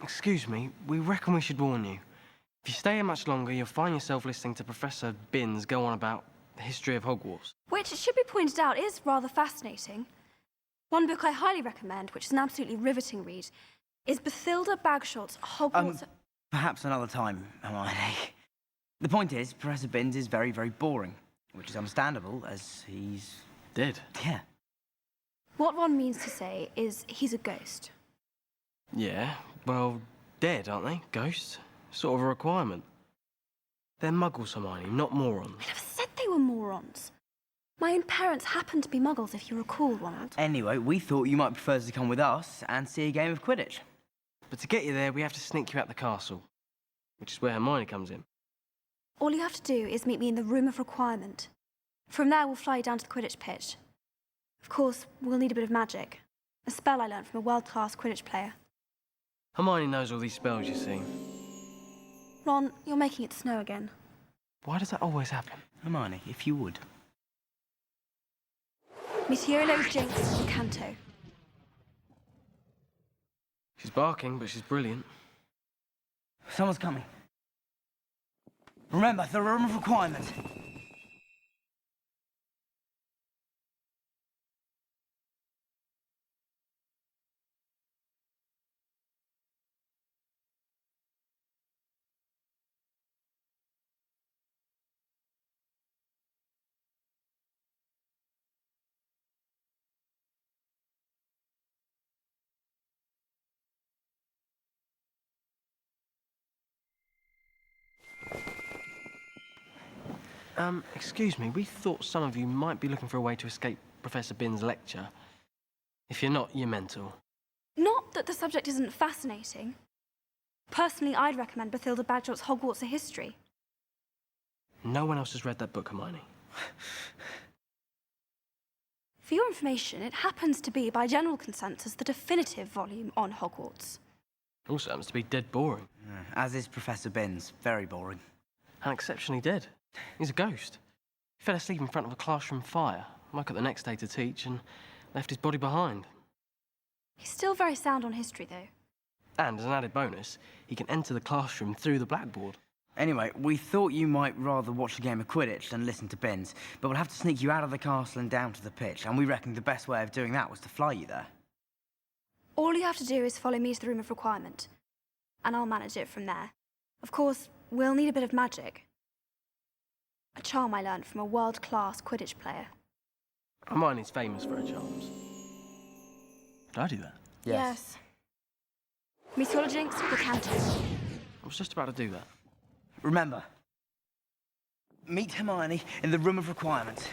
Excuse me, we reckon we should warn you. If you stay here much longer, you'll find yourself listening to Professor Binns go on about the history of Hogwarts. Which, it should be pointed out, is rather fascinating. One book I highly recommend, which is an absolutely riveting read, is Bathilda Bagshot's Hogwarts... Perhaps another time, Hermione. The point is, Professor Binns is very, very boring, which is understandable, as he's... Dead? Yeah. What one means to say is he's a ghost. Yeah, well, dead, aren't they? Ghosts? Sort of a requirement. They're muggles, Hermione, not morons. I never said they were morons. My own parents happen to be muggles, if you recall, Ronald. Anyway, we thought you might prefer to come with us and see a game of Quidditch. But to get you there, we have to sneak you out the castle, which is where Hermione comes in. All you have to do is meet me in the Room of Requirement. From there, we'll fly you down to the Quidditch pitch. Of course, we'll need a bit of magic. A spell I learned from a world-class Quidditch player. Hermione knows all these spells, you see. Ron, you're making it snow again. Why does that always happen? Hermione, if you would. Meteoro Jinx Canto. She's barking, but she's brilliant. Someone's coming. Remember, the Room of Requirement. Excuse me, we thought some of you might be looking for a way to escape Professor Binns' lecture. If you're not, you're mental. Not that the subject isn't fascinating. Personally, I'd recommend Bathilda Bagshot's Hogwarts: A History. No one else has read that book, Hermione. For your information, it happens to be, by general consensus, the definitive volume on Hogwarts. Also happens to be dead boring. As is Professor Binns. Very boring. And exceptionally dead. He's a ghost. He fell asleep in front of a classroom fire, woke up the next day to teach, and left his body behind. He's still very sound on history, though. And as an added bonus, he can enter the classroom through the blackboard. Anyway, we thought you might rather watch a game of Quidditch than listen to Binns, but we'll have to sneak you out of the castle and down to the pitch, and we reckoned the best way of doing that was to fly you there. All you have to do is follow me to the Room of Requirement, and I'll manage it from there. Of course, we'll need a bit of magic. A charm I learned from a world-class Quidditch player. Hermione's famous for her charms. Did I do that? Yes. Meteoro Jinx Canto. I was just about to do that. Remember, meet Hermione in the Room of Requirement.